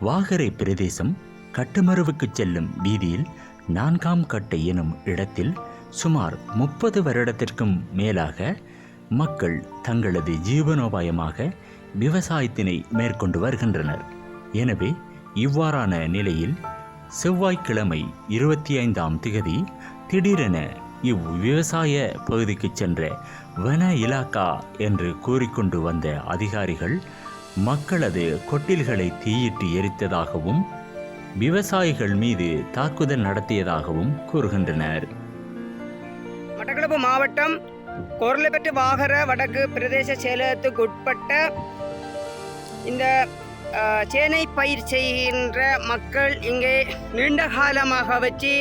வாகரை பிரதேசம் கட்டுமருவுக்கு செல்லும் வீதியில் 4ஆம் கட்டை எனும் இடத்தில் சுமார் 30 வருடத்திற்கும் மேலாக மக்கள் தங்களது ஜீவனோபாயமாக விவசாயத்தினை மேற்கொண்டு வருகின்றனர். எனவே இவ்வாறான நிலையில் செவ்வாய்க்கிழமை 25ஆம் திகதி திடீரென இவ்விவசாய பகுதிக்கு சென்ற வன இலாக்கா என்று கூறிக்கொண்டு வந்த அதிகாரிகள் மக்களது கொட்டில்களை தீயிட்டு எரித்ததாகவும் விவசாயிகள் மீது தாக்குதல் நடத்தியதாகவும் கூறுகின்றனர். மட்டக்களப்பு மாவட்டம் கொர்லபெட்டு வாகர வடக்கு பிரதேச செயலகத்துக்கு உட்பட்ட இந்த சேனை பயிர் செய்கின்ற மக்கள் இங்கே நீண்ட காலமாக வச்சு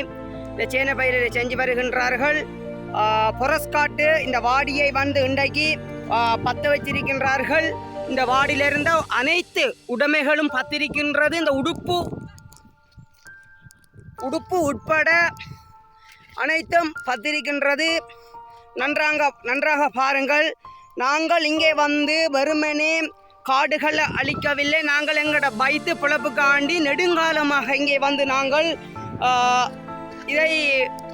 இந்த சேனை பயிரை செஞ்சு வருகின்றார்கள். பொரஸ்காட்டு இந்த வாடியை வந்து இன்றைக்கு பற்ற வச்சிருக்கின்றார்கள். இந்த வாடியிலிருந்த அனைத்து உடைமைகளும் பத்திருக்கின்றது. இந்த உடுப்பு உட்பட அனைத்தும் பத்திருக்கின்றது. நன்றாக பாருங்கள். நாங்கள் இங்கே வந்து வெறுமனே காடுகளை அழிக்கவில்லை. நாங்கள் எங்களோட வயிற்று பிழப்புக்காண்டி நெடுங்காலமாக இங்கே வந்து நாங்கள் இதை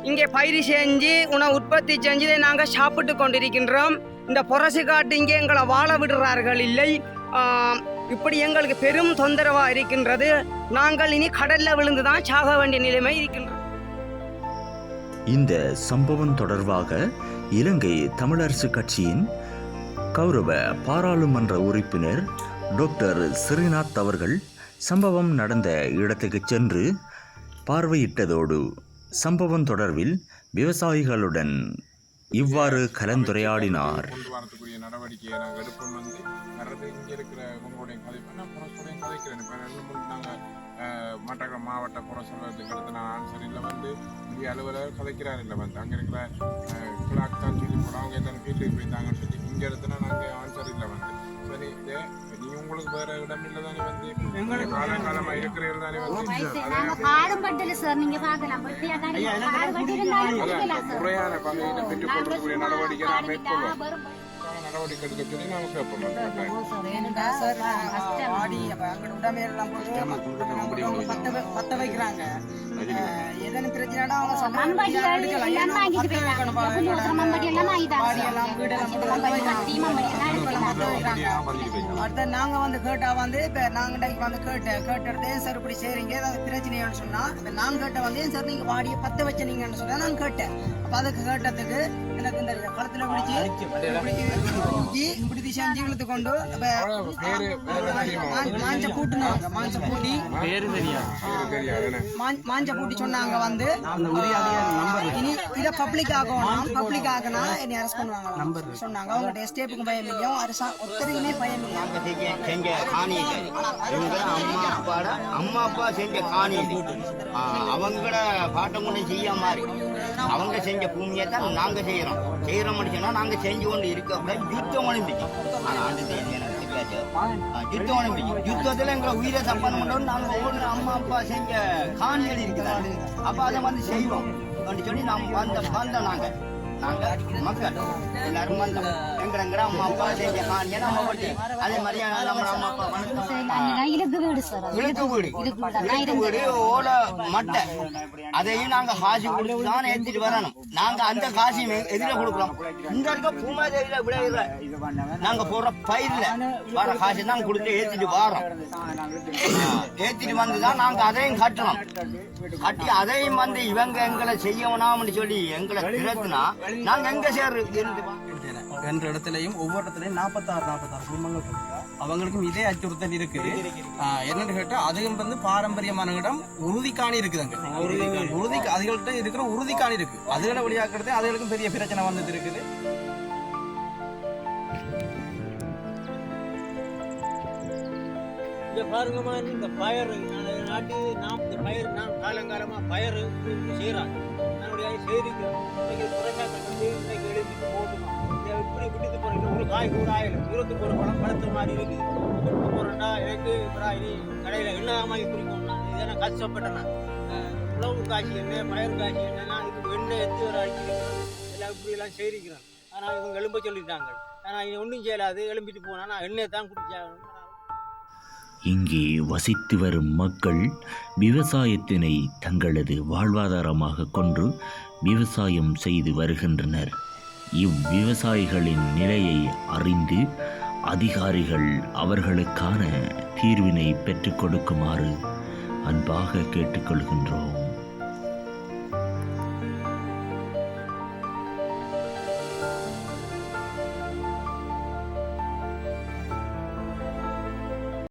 இங்கே பயிர் செஞ்சு உணவு உற்பத்தி செஞ்சு இதை நாங்கள் சாப்பிட்டு கொண்டிருக்கின்றோம். இந்த புரசு காட்டு இங்கே எங்களை வாழ விடுறார்கள் இல்லை. இப்படி எங்களுக்கு பெரும் தொந்தரவாக இருக்கின்றது. நாங்கள் இனி கடலில் விழுந்து தான் சாக வேண்டிய நிலைமை இருக்கின்றோம். இந்த சம்பவம் தொடர்பாக இலங்கை தமிழரசு கட்சியின் கௌரவ பாராளுமன்ற உறுப்பினர் டாக்டர் ஸ்ரீநாத் அவர்கள் சம்பவம் நடந்த இடத்துக்கு சென்று பார்வையிட்டதோடு சம்பவம் தொடர்பில் விவசாயிகளுடன் இவ்வாறு கலந்துரையாடினார். நடவடிக்கையை நாங்கள் எடுப்போம். இங்கே இருக்கிற உங்களுடைய மட்டக்களப்பு மாவட்ட புறசலத்துக்கு அடுத்து நான் ஆன்சரில் இந்திய அலுவலர் கதைக்கிறார் இல்லை அங்கே இருக்கிற கிளாக் தான் சொல்லி போட அவங்க எத்தனை வீட்டுக்கு போயிருந்தாங்கன்னு சொல்லி இங்கே எடுத்துனா நாங்கள் ஆன்சரில் சரி நீ உங்களுக்கு வேற இடம் இல்லை தானே காலகாலமாக இருக்கிறீர்கள் தானே முறையான பகையில பெற்றுக் கொள்ளக்கூடிய நடவடிக்கை நாம் மேற்கொள்வோம். நடவடிக்கை எடுக்க சொல்லி நாங்கள் கேட்போம். பத்த வைக்கிறாங்க. எதன பிரச்சனைனா அடுத்த நாங்க வந்து கேட்டா வந்து இப்ப நாங்க கேட்டே சார் இப்படி செய்றீங்க ஏதாவது பிரச்சனையான்னு சொன்னா நாங்க கேட்ட வந்து சார் நீங்க வாடியை பத்த வச்சீங்கன்னு சொன்னா நான் கேட்டேன். அப்ப அதுக்கு கேட்டதுக்கு எனக்கு இந்த களத்துல இப்படி செஞ்சு இழுத்து கொண்டு மாஞ்ச பூட்டி சொன்னாங்க வந்து இனி இதை பப்ளிக் ஆகனா என்னை அரெஸ்ட் பண்ணுவாங்க சொன்னாங்க. அவங்க ஸ்டேப்புக்கு பயம் இல்லையோ ஒருத்தருக்குமே பயம் இல்லை. அம்மா அப்பா செஞ்ச காணி அவங்கள பாட்டம் கொண்டு செய்ய மாதிரி அவங்க செஞ்ச பூமியை தான் நாங்க செய்யறோம் முடிச்சுன்னா நாங்க செஞ்சு கொண்டு இருக்க யுத்தம் ஒலிம்பிக் ஆண்டு யுத்தம் ஒலிம்பிக் யுத்தத்துல எங்களை உயிரை சம்பந்தம் பண்ணோம். நாங்க ஒவ்வொரு அம்மா அப்பா செஞ்ச காணிகள் இருக்கிறாரு. அப்ப அதை வந்து செய்வோம் சொல்லி நாம் வந்தோம். நாங்க மக்கள் எல்லாரும் வந்தோம். எங்கிற அம்மா அப்பா செஞ்ச காணியை நம்ம பற்றி அதே மாதிரி நம்ம அம்மா அப்பா இழுக்கு வீடு ஓட மட்டை அதையும் நாங்க காசு கொடுத்து தான் ஏற்றிட்டு வரணும். நாங்க அந்த காசையும் எதிர கொடுக்குறோம். இங்க இருக்க பூமாதேவியில விளையிற நாங்க போடுற பயிர்ல வர காசு தான் கொடுத்து ஏற்றிட்டு வரோம். ஏற்றிட்டு வந்துதான் நாங்க அதையும் கட்டணும். கட்டி அதையும் வந்து இவங்க எங்களை செய்யணும்னு சொல்லி எங்களை திறத்துனா நாங்க எங்க சேர்றது என்ற இடத்துலையும் ஒவ்வொரு இடத்துலையும் 46 குடும்பங்கள் அவங்களுக்கும் இதே அச்சுறுத்தல் இருக்குது. என்னன்னு கேட்டா அதுவும் வந்து பாரம்பரியமான இடம் உறுதிக்காணி இருக்குதுங்க. அதுகள்கிட்ட இருக்கிற உறுதிக்காணி இருக்கு. அதுகளை வழியாக்குறது அதுகளுக்கும் பெரிய பிரச்சனை வந்துட்டு இருக்குது. பாருங்கம்மா இந்த பயர் நாட்டு நாம் இந்த பயிர் நான் காலங்காலமா பயர் செய்யறாங்க. நம்முடைய செய்திக்கிறோம் இன்னைக்கு எழுதிட்டு போட்டுமா இப்படி விட்டுட்டு போறீங்க. ஒரு காய் கூட ஆயிடும். தூரத்துக்கு ஒரு பழம் பழத்து மாதிரி இருக்கு. விட்டு போறேன்டா எனக்கு இனி கடையில எண்ணெய் குறிக்கணும்னா இதை நான் கஷ்டப்பட்டேன்னா உழவு காய்ச்சி எண்ணெய் பயிர் காய்ச்சி எண்ணெய்னா இதுக்கு எண்ணெய் எடுத்து வர அடிக்கிறேன். எல்லாம் இப்படி எல்லாம் செய்திக்கிறேன். ஆனால் இவங்க எலும்ப சொல்லிட்டாங்க. ஆனால் இது ஒன்றும் செய்யலாது. எலும்பிட்டு போனா நான் எண்ணெய் தான் குடிச்சாகணும். இங்கே வசித்து வரும் மக்கள் விவசாயத்தினை தங்களது வாழ்வாதாரமாக கொண்டு விவசாயம் செய்து வருகின்றனர். இவ்விவசாயிகளின் நிலையை அறிந்து அதிகாரிகள் அவர்களுக்கான தீர்வினை பெற்றுக் கொடுக்குமாறு அன்பாக கேட்டுக்கொள்கின்றோம்.